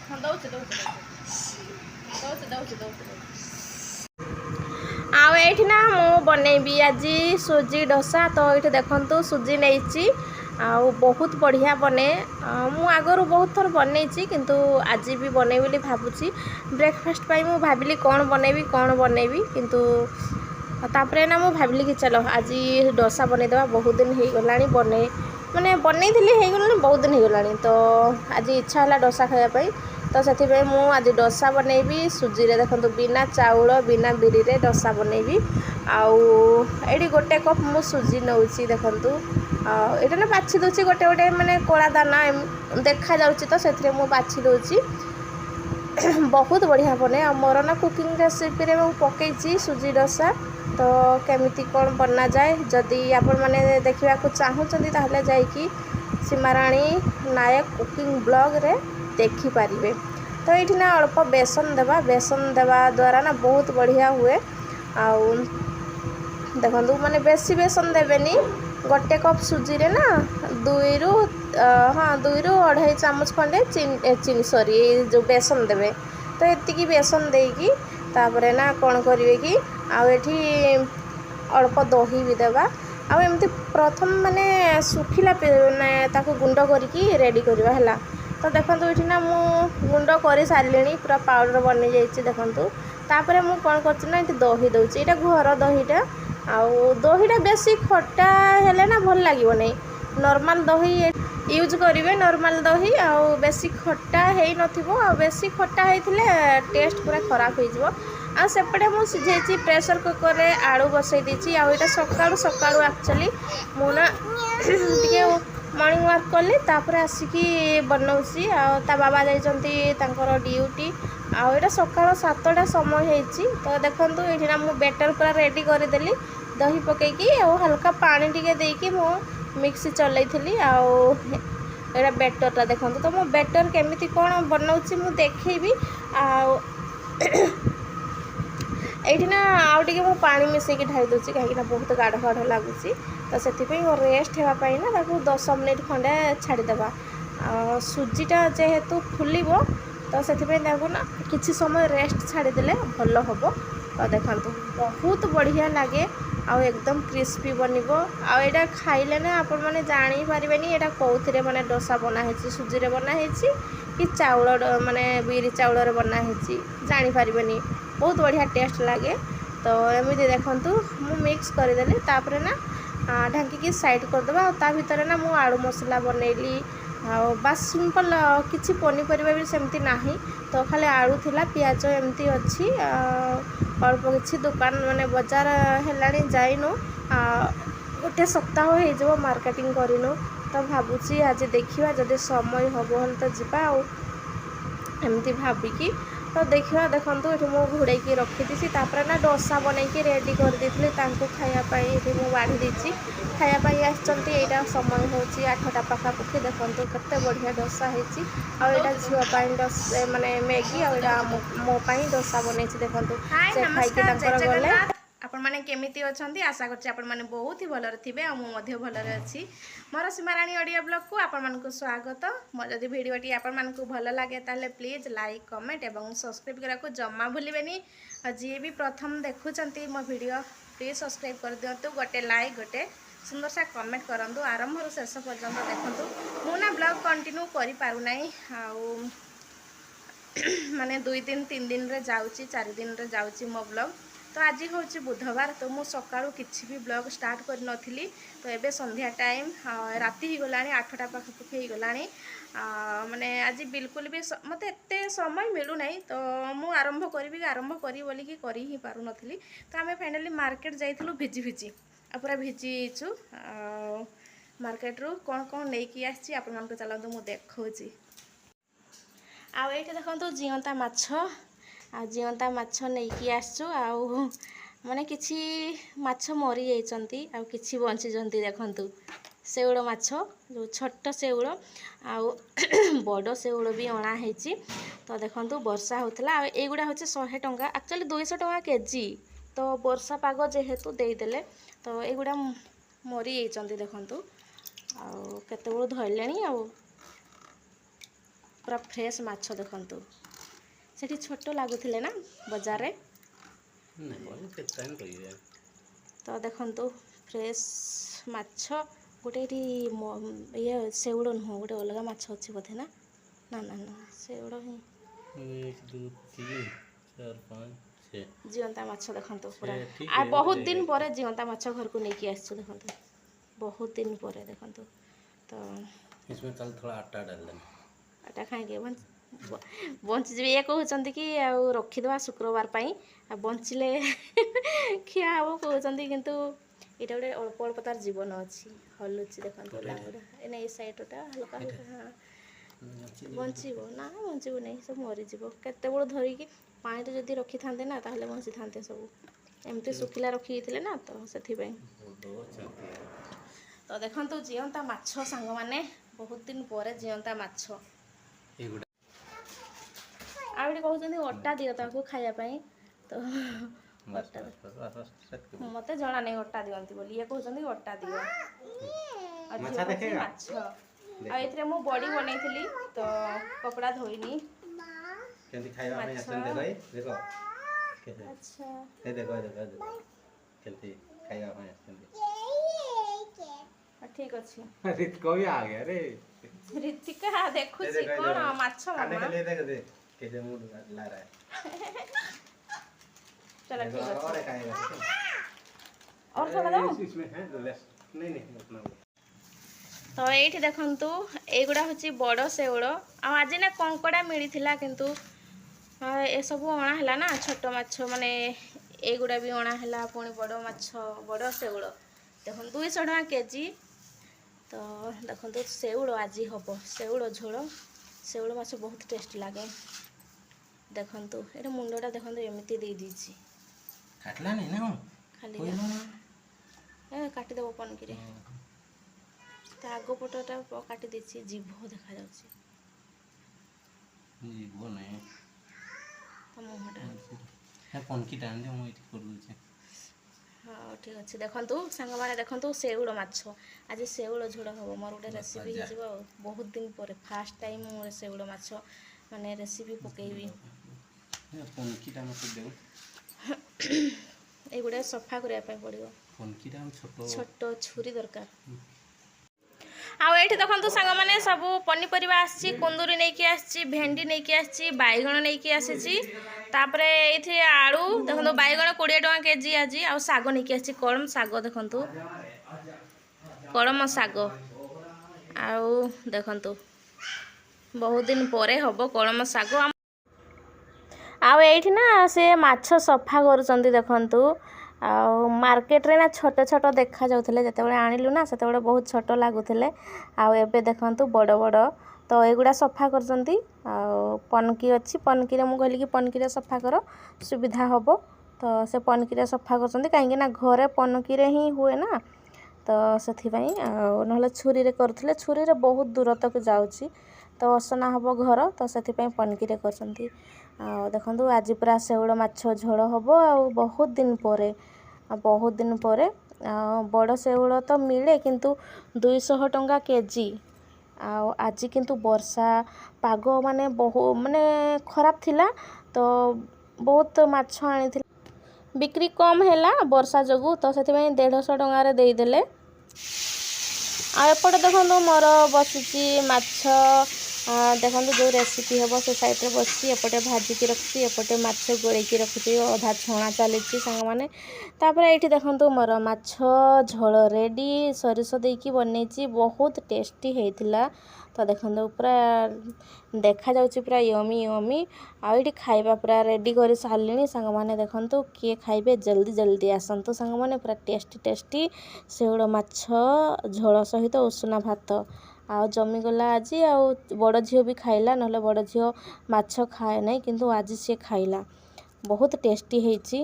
हाँ दौचे दौचे दौचे दौचे दौचे आउ ये ना मु बनैबी आज सुजी डोसा। तो ये देखु सुजी नहीं आउ बहुत बढ़िया बने मु आगरू बहुत थर बनई किंतु आज भी बने बोली भावुची ब्रेकफास्ट पाई मु भाविली कौन बनैबी किंतु तापरे ना मु भाविली कि चलो आज डोसा बनईदेवा बहुत दिन हो गलानी बने माने बनई बहुत दिन हो गलानी। तो आज इच्छा है डोसा खायापाई तो से मु आज डोसा बनैबी सुजी रे देखो बिना चाउल बिना बिरी रे डोसा बनैबी। आउ ये गोटे कप मु सुजी नौची देखु ये ना बाछि दूसरी गोटे गोटे माने कला दाना देखा जाउची तो से मु बाछि दूची बहुत बढ़िया बने। आ मोर ना कुकिंग रेसिपी रे मु पकईची सुजी डोसा। तो केमिति कौन बना जाए जदि आपण मैंने देखा चाहूँगी ताहले जाइकी सीमाराणी नायक कुकिंग ब्लॉग रे देखि पारिबे। तो ये ना अल्प बेसन देवा द्वारा ना बहुत बढ़िया हुए। आउ देखो माने बेसी बेसन देवेनी गोटे कप सुजी रे ना 2 रु 2.5 चामच खंडे चीनी सॉरी जो बेसन देवे। तो एतिकी बेसन देकी तापरे ना कौन करिवे कि आउ एठी अल्प दही भी देवा। आउ एमती प्रथम माने सुखिला ताको गुंड करके रेडी करवा है। तो देखो ये ना मु गुंड कर सारे पूरा पाउडर बनी जाइए देखु। तापर मु कौन करना ये दही दूसरी ये घर दहीटा आउ दहीटा बेसी खट्टा हेले ना भल लगे नहीं नॉर्मल दही यूज करेंगे नॉर्मल दही आउ बेसी खट्टा है नथिबो आ बेसी खट्टा होइथिले टेस्ट पूरा खराब हो आ सेपटे मु सिझेची प्रेशर कुकर रे आलू बसई दीची आ एटा सकाळू सकाळू एक्चुअली मुना टिके मॉर्निंग वॉक कली तापर आसिकी बनौसी आ ता बाबा जाइचंती तांकर ड्यूटी आ एटा सकाळ 7टा समय हेची। तो देखंतु एठिना मु बैटर पूरा रेडी कर देली दही पकेकी आ हल्का पानी टिके देकी मु मिक्सी चलैथली आ एटा बैटरटा देखंतु। तो मु बैटर केमिति कोन बनौची मु देखैबी आ ये ना आउ टे मु पानी मिसेकी ढाई दूसरी कहीं बहुत गाढ़ गाढ़ लगुच। तो से रेस्ट होगापाई ना 10 मिनिट खंडे छाड़देवा सुजीटा जेहेतु फुल तो से ना किसी समय रेस्ट छाड़देले भल हम। तो देखो बहुत बढ़िया लगे आउ एकदम क्रिस्पी बनब आईटा खाइले ना आपण मैंने जापारे यहाँ कौन मैंने डोसा बनाई सुजी रे बनाई कि चाउल माने बिरी चाउल रे बनाई जापारे बहुत बढ़िया टेस्ट लगे। तो एमती देखंतु मु मिक्स करदेली तापर ना ढांकी साइड करदेवा ता भितर ना मु आलू मसला बनैली बास सिंपल किसी पनीपरिया भी सेमती नाही। तो खाली आलू थिला पियाज एमती अच्छी अल्प किसी दुकान माने बाजार हेलानी जाइनु गोटे सप्ताह हो मार्केटिंग करिनु। तो भावुची आज देखिया जदि समय हम तो जीवा एमती भाविकी। तो देखिए देखो ये मुझे घोड़े रखी तापर ना डोसा बनईकी रेडी कर देती खायापाई ये मुझे बाढ़ी देती खायापाई आसटा समय हूँ 8टा पाखापाखि देखो केते बढ़िया डोसा होती आईटा झील डोसा माने मैगी आईटा मोपाई डोसा बनई देखो से खाई गले आपण मैंने केमिति अछंती आशा करछि आपण मैंने बहुत ही भलरे थिबे आ मु मध्य भलरे अछि। मोर सीमाराणी ऑडियो ब्लॉग को आपण मानकु स्वागत। जदि वीडियोटी आपण मानकु भल लागे ताले प्लीज लाइक कमेंट एवं सब्सक्राइब करा को जम्मा भूलिबेनी। जी भी प्रथम देखुचंती मो वीडियो प्लीज सब्सक्राइब कर दियंतु गोटे लाइक गोटे सुंदर सा कमेंट करंतु आरंभ रु शेष पर्यंत देखंतु। मु ना ब्लॉग कंटिन्यू करि पारु नाही आउ माने 2 दिन 3 दिन रे जाउची 4 दिन रे जाउची मो ब्लॉग। तो आज हूँ बुधवार तो मु सकाळू किसी भी ब्लॉग स्टार्ट कर नथिली। तो एबे संध्या टाइम राति ही गलानी 8टा पाखापाखि ही गलानी माने आज बिल्कुल भी मत एते समय मिलू नहीं। तो मु आरंभ करी बोली कि करी ही पारु नथिली। तो आमे फाइनली मार्केट जाइथिलु भिजी भिजी आ पूरा भिजीचु मार्केट रू कौन कौन लेकी आछि आपण मानक चलंतु मु देखौची। आ एटे देखंतु जियंता माछ आ जियंता माछ नहीं आसचु आउ माने किछि माछ मरी जाइचंती आउ किछि बंची जंती देखंतु सेउळ माछ जो छोट सेउळ आउ बड़ सेउळ भी अणा हेची। तो देखंतु वर्षा होतला आ एगुडा होचे 100 टंका एक्चुअली 200 टंका केजी। तो वर्षा पाग जेहेतु देदेले तो एगुडा मरी जाइचंती देखंतु आउ केते बळ धइलेनी आउ पूरा फ्रेश माछ देखंतु सेठी छोट लागुथिले ना बाजार रे तो देखंतु फ्रेश माछ गोटे ये सेउड़ नुह गोटे अलग माछ अच्छी बोधे ना ना ना ना सेउड़ ही 1 2 3 4 5 6 जीवंता माछ देखंतु पूरा आ बहुत दिन पर जीवंता माछ घर को लेके आछो देखंतु बहुत दिन पर देखंतु तो इसमें कल थोड़ा आटा डाल देना आटा खाएंगे बंच जी ये कहउचंती कि आ रखिदवा शुक्रवार पई आ बंचिले खिया हो कहउचंती किंतु एटा गोटे अल्प अल्प तार जीवन अच्छी हलुची देखंतु लाउडा एने ए साइडटा हल्का हाँ बंचीबो ना बंचीबो नहीं सब मरी जीवो केते बड़ धरी कि पानी रे जदी रखि थांते ना ताहले बंची थांते सब एमती सुखिला रखी थिले ना तो सेथि पई तो देखंतु जीवंता माछ सांग माने बहुत दिन पर जीवंता माछ आउडी कहउचंती अट्टा दियो ताको खाया पई तो मते जना नहीं अट्टा दियंती बोली ये कहउचंती अट्टा दियो अच्छा देखेगा माछ आ एथरे मु बॉडी बनैथिली तो कपड़ा धोइनी केंती खाइबा में असन देखो अच्छा ए देखो केंती खाइबा में असन ठीक अछि रित को भी आ गया रे रितिका देखु छी कोन माछ मामा खाने के लिए देख कैसे मूड ला रहा है चलो ठीक है और खाएगा और थोड़ा दो इसमें है नहीं उतना तो ये देखंतु एगुड़ा हूँ बड़ सेउड़ आज ना कंकड़ा मिलता किंतु ए सब अणा है ना छोट माछ माने एगुड़ा भी अणा है पुणी बड़ माछ बड़ सेउड़ देख 200 टका केजी तो देखो सेउड़ आज हम सेउड़ झोल सेउड़ माछ बहुत टेस्टी लगे देखंतु ये मुंडटा देखंतु एमती दे दीची काटला नहीं ना खाली ए काटी देबो पनकी रे ता आगो पटटा काटी देछि जीभ देखा जाउछि जीभ नहीं तो मुहटा है पनकी टान दे मु इति कर दूछि हाँ ठीक अच्छे देखंतु सांग माने देखंतु सेउड़ माछ आज सेउड़ झोड़ हम मोर गोटे रेसिपी हो बहुत दिन पर फास्ट टाइम मोर सेउड़ माछ माने रेसिपी पकेबी पनकीटा मत देउ एगुडा सफा करिया पे पड़िबो पनकीटा हम छोट छुरी दरकार आ एठी देखंतु सांग माने सब पनीपरिबा आछि कुंदुरी नै कि आछि भेंडी नै कि आछि बाइगण नै कि आछि तापरे एथि आलू देखंतु बाइगण 20 टका केजी आजी आ साग नै कि आछि कलम साग देखंतु कलम साग आ देखंतु बहुत दिन परे हबो कलम साग आ एठी ना से माछ सफा करूचंती देखंतु आ मार्केट रे ना छोट छोट देखा जाउथले जते बेले आनिलु ना सेते बेले बहुत छोट लागुथले आ एबे देखंतु बड़ बड़ तो एगुड़ा सफा करचंती आ पनकी अछि पनकी रे मु कहली कि पनकी रे सफा करो सुविधा हबो तो से पनकी रे सफा करचंती काहे कि ना घरे पनकी रे ही हुए ना तो सेथि पई नहले छुरी रे करथले छुरी रे बहुत दूर तक जाउची तो असना हबो घर तो सेथि पई पनकी रे करचंती आ देखंतु आज पूरा सेउड़ माछ झोल हबो आ बहुत दिन परे बड़ सेउड़ तो मिले किंतु 200 टंका केजी आज किंतु वर्षा पाग माने बहु माने खराब थिला तो बहुत माछ आनी बिक्री कम हैला वर्षा जगू तो सेति 150 टंका रे देई देले आ एपटे देखंतु मोर बसिची माछ देखो जो रेसिपी हम से साइड रे बसी एपटे भाजिकी रखी एपटे माछ गोड़ेकी रखी अधा छणा चली सांग मैंने ये देखो मोर माछ झोल रेडी सरिष देकी बनई बहुत टेस्टी होता तो देखो पूरा देखा जाऊँगी पूरा यमी यमी आईटी खाइबा पूरा रेडी कर सारे सांग मैंने देखो किए खाइबे जल्दी जल्दी आसतु सांग मैंने पूरा टेस्टी टेस्टी सेउड़ माछ झोल सहित उषुना भात आ जमीगला आज बड़ झील भी खाइला ना बड़ झील माछ खाए ना किंतु आज सी खाइला बहुत टेस्टी होइछि।